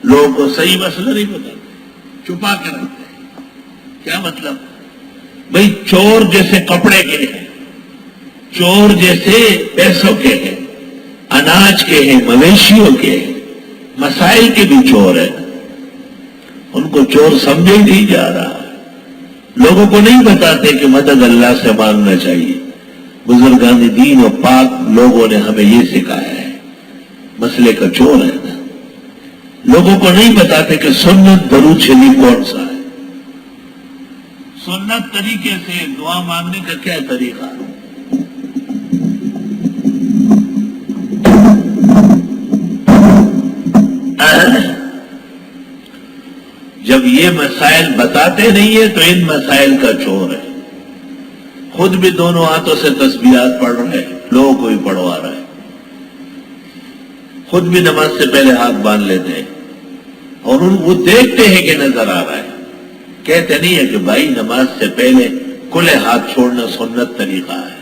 لوگوں کو صحیح مسئلہ نہیں بتاتے، چھپا کے رکھتے ہیں۔ کیا مطلب؟ بھئی چور جیسے کپڑے کے ہیں، چور جیسے پیسوں کے ہیں، اناج کے ہیں، مویشیوں کے ہیں، مسائل کے بھی چور ہیں، ان کو چور سمجھے ہی نہیں جا رہا۔ لوگوں کو نہیں بتاتے کہ مدد اللہ سے مانگنا چاہیے۔ بزرگان دین و پاک لوگوں نے ہمیں یہ سکھایا ہے، مسئلے کا چور ہے نا۔ لوگوں کو نہیں بتاتے کہ سنت درود شریف کون سا ہے، سنت طریقے سے دعا مانگنے کا کیا طریقہ ہے۔ جب یہ مسائل بتاتے نہیں ہیں تو ان مسائل کا چور ہے۔ خود بھی دونوں ہاتھوں سے تسبیحات پڑھ رہے ہیں، لوگوں کو بھی پڑھوا رہے ہیں، خود بھی نماز سے پہلے ہاتھ باندھ لیتے ہیں، اور وہ دیکھتے ہیں کہ نظر آ رہا ہے، کہتے نہیں ہے کہ بھائی نماز سے پہلے کھلے ہاتھ چھوڑنا سنت طریقہ ہے۔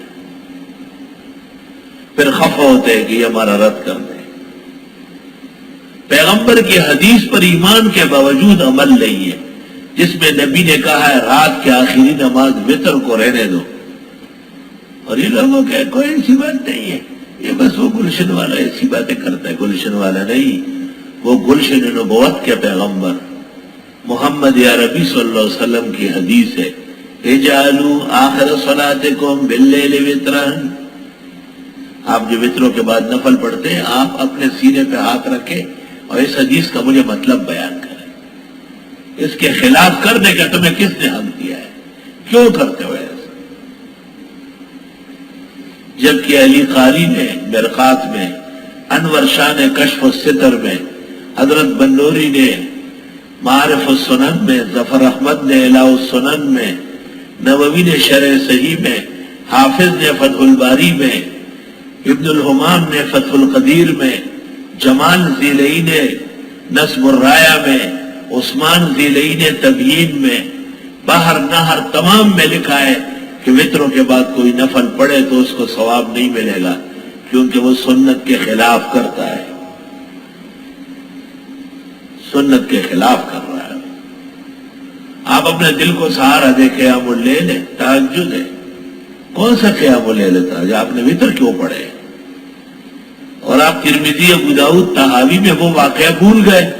پھر خفا ہوتے ہیں کہ یہ ہمارا رد کر دیں۔ پیغمبر کی حدیث پر ایمان کے باوجود عمل نہیں ہے، جس میں نبی نے کہا ہے رات کی آخری نماز وتر کو رہنے دو، اور یہ لوگوں کے کوئی ایسی بات نہیں ہے، یہ بس وہ گلشن والا ایسی باتیں کرتا ہے۔ گلشن والا نہیں، وہ گلشن نبوت کے پیغمبر محمد عربی صلی اللہ علیہ وسلم کی حدیث ہے، اجعلوا آخر صلاتکم باللیل وترا۔ آپ جو وتروں کے بعد نفل پڑھتے ہیں، آپ اپنے سینے پہ ہاتھ رکھیں اور اس حدیث کا مجھے مطلب بیان کریں۔ اس کے خلاف کرنے کا تمہیں کس نے حق دیا ہے؟ کیوں کرتے ہو ایسا؟ جبکہ علی قاری نے مرقات میں، انور شاہ نے کشف الستر میں، حضرت بنوری نے معارف السنن میں، ظفر احمد نے اعلاء السنن میں، نووی نے شرح صحیح میں، حافظ نے فتح الباری میں، ابن الحمام نے فتح القدیر میں، جمال ذیلئی نے نصب الرایا میں، عثمان ذیلئی نے تبیین میں، بحر نہر تمام میں لکھا ہے کہ وتروں کے بعد کوئی نفل پڑھے تو اس کو ثواب نہیں ملے گا، کیونکہ وہ سنت کے خلاف کرتا ہے، سنت کے خلاف کر رہا ہے۔ آپ اپنے دل کو سہارا دے قیام اللیل ہے، تہجد ہے، کون سا قیام اللیل تھا جو آپ نے وتر کیوں پڑھے؟ اور آپ ترمذی، ابو داؤد، طحاوی میں وہ واقعہ بھول گئے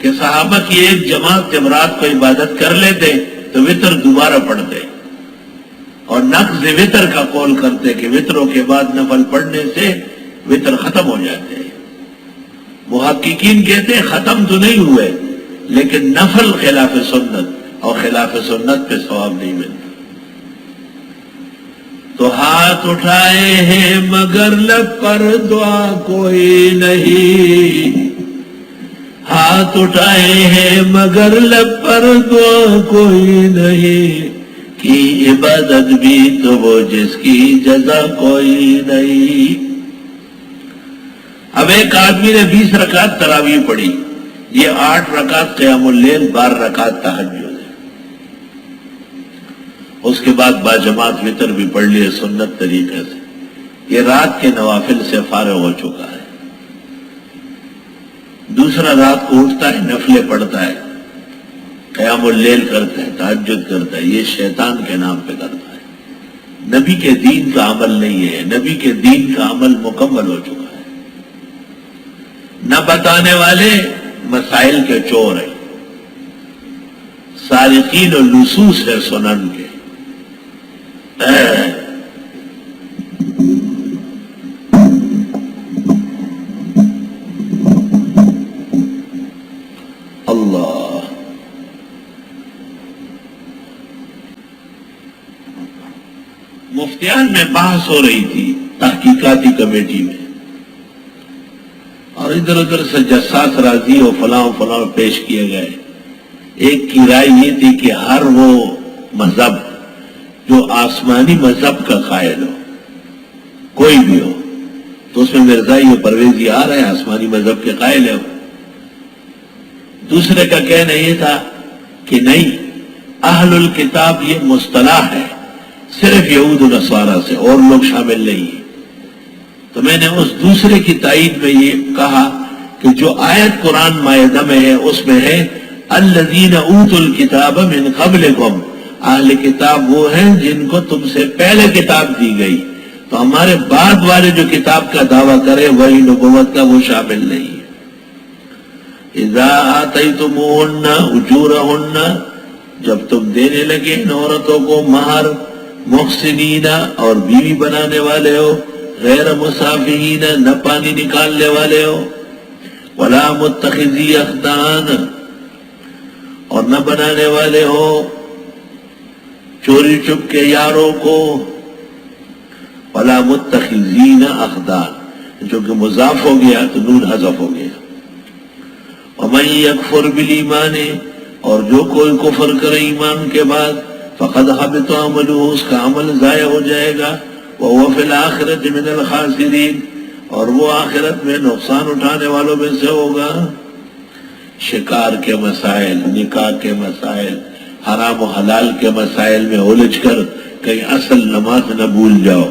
کہ صحابہ کی ایک جماعت جب رات کو عبادت کر لیتے تو وتر دوبارہ پڑھتے، اور نقض وتر کا قول کرتے کہ وتروں کے بعد نفل پڑھنے سے وتر ختم ہو جاتے ہیں۔ محققین کہتے ہیں ختم تو نہیں ہوئے، لیکن نفل خلاف سنت، اور خلاف سنت پہ ثواب نہیں ملتا۔ تو ہاتھ اٹھائے ہیں مگر لب پر دعا کوئی نہیں، ہاتھ اٹھائے ہیں مگر لب پر دعا کوئی نہیں، کی عبادت بھی تو وہ جس کی جزا کوئی نہیں۔ اب ایک آدمی نے 20 رکعت تراویح پڑھی، یہ 8 رکعت قیام اللیل، 12 رکعت تہجد ہے، اس کے بعد باجماعت وتر بھی پڑھ لیے سنت طریقے سے، یہ رات کے نوافل سے فارغ ہو چکا ہے۔ دوسرا رات کو اٹھتا ہے، نفلیں پڑھتا ہے، قیام اللیل کرتا ہے، تہجد کرتا ہے، یہ شیطان کے نام پہ کرتا ہے، نبی کے دین کا عمل نہیں ہے، نبی کے دین کا عمل مکمل ہو چکا ہے۔ نہ بتانے والے مسائل کے چور ہیں، سارقین و لصوص ہے سنن کے۔ اللہ، مفتیان میں بحث ہو رہی تھی تحقیقاتی کمیٹی میں، اور ادھر ادھر سے جساس راضی اور فلاں فلاں پیش کیے گئے۔ ایک کی رائے یہ تھی کہ ہر وہ مذہب جو آسمانی مذہب کا قائل ہو، کوئی بھی ہو، تو اس میں مرزائی و پرویزی آ رہے ہیں، آسمانی مذہب کے قائل ہے۔ دوسرے کا کہنا یہ تھا کہ نہیں، اہل الکتاب یہ مصطلح ہے، صرف یہود و نصارہ سے، اور لوگ شامل نہیں ہیں۔ تو میں نے اس دوسرے کی تائید میں یہ کہا کہ جو آیت قرآن مائدہ میں ہے اس میں ہے الذین اوتوا الکتاب من قبلکم، اہل کتاب وہ ہیں جن کو تم سے پہلے کتاب دی گئی، تو ہمارے بعد والے جو کتاب کا دعویٰ کرے وہی نبوت کا وہ شامل نہیں ہے۔ اذا آتیتموہن اجورہن، جب تم دینے لگے ان عورتوں کو مہر، محسنین اور بیوی بنانے والے ہو، غیر مسافحین نہ پانی نکالنے والے ہو، ولا متخذی اخدان اور نہ بنانے والے ہو چوری چپ کے یاروں کو، ولا متخذین اخدان جو کہ مضاف ہو گیا تو نون حذف ہو گیا۔ ومن یکفر بالایمان، اور جو کوئی کفر کرے ایمان کے بعد، فقد حبط عملہ، اس کا عمل ضائع ہو جائے گا، وہو فی الآخرۃ من الخاسرین، اور وہ آخرت میں نقصان اٹھانے والوں میں سے ہوگا۔ شکار کے مسائل، نکاح کے مسائل، حرام و حلال کے مسائل میں الجھ کر کہیں اصل نماز نہ بھول جاؤ۔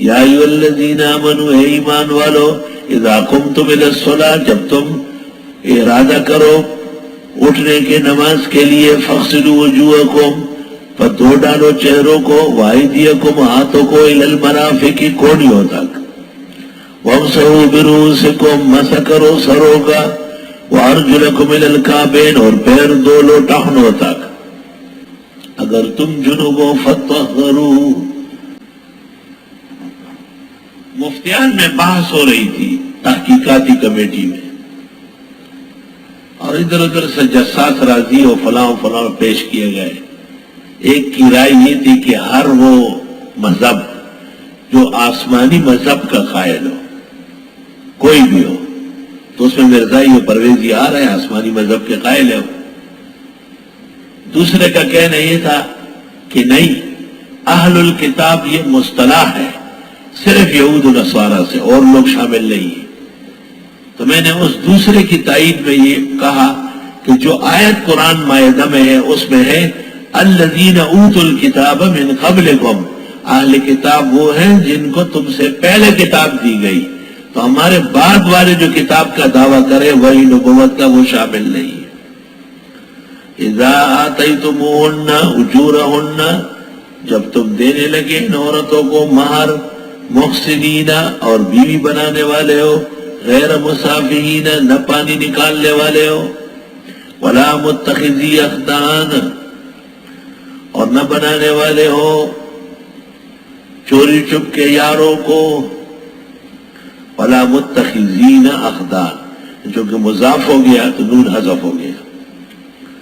یا ایھا الذین آمنوا، اے ایمان والو، اذا قمتم الی الصلاۃ، جب تم ارادہ کرو اٹھنے کے نماز کے لیے، فاغسلوا وجوہکم، پر دھو ڈالو چہروں کو، وایدیکم، ہاتھوں کو، الی المرافق، کونیوں تک، وامسحوا برؤوسکم، مسح کرو سروں کا، وارجلکم الی الکعبین، اور پیر دھو لو ٹخنوں تک، اگر تم جنب ہو فطہروا۔ مفتیان میں بحث ہو رہی تھی تحقیقاتی کمیٹی میں، اور ادھر ادھر سے جساس راضی اور فلاں پیش کیے گئے۔ ایک کی رائے یہ تھی کہ ہر وہ مذہب جو آسمانی مذہب کا قائل ہو، کوئی بھی ہو، تو اس میں مرزائی و پرویزی آ رہے ہیں آسمانی مذہب کے قائل ہے۔ دوسرے کا کہنا یہ تھا کہ نہیں، اہل الکتاب یہ مصطلح ہے، صرف یہود و نصارہ سے، اور لوگ شامل نہیں ہیں۔ تو میں نے اس دوسرے کی تائید میں یہ کہا کہ جو آیت قرآن مائدہ میں ہے اس میں ہے الذین اوتوا الکتاب من قبلکم، اہل کتاب وہ ہیں جن کو تم سے پہلے کتاب دی گئی، تو ہمارے بعد والے جو کتاب کا دعویٰ کرے وہی نبوت کا وہ شامل نہیں ہے۔ اذا آتیتموہن اجورہن، جب تم دینے لگے ان عورتوں کو مہر، محسنین اور بیوی بنانے والے ہو، غیر مسافحین نہ پانی نکالنے والے ہو، ولا متخذی اخدان اور نہ بنانے والے ہو چوری چپ کے یاروں کو، ولا متخذین اخدان جو کہ مضاف ہو گیا تو نون حذف ہو گیا۔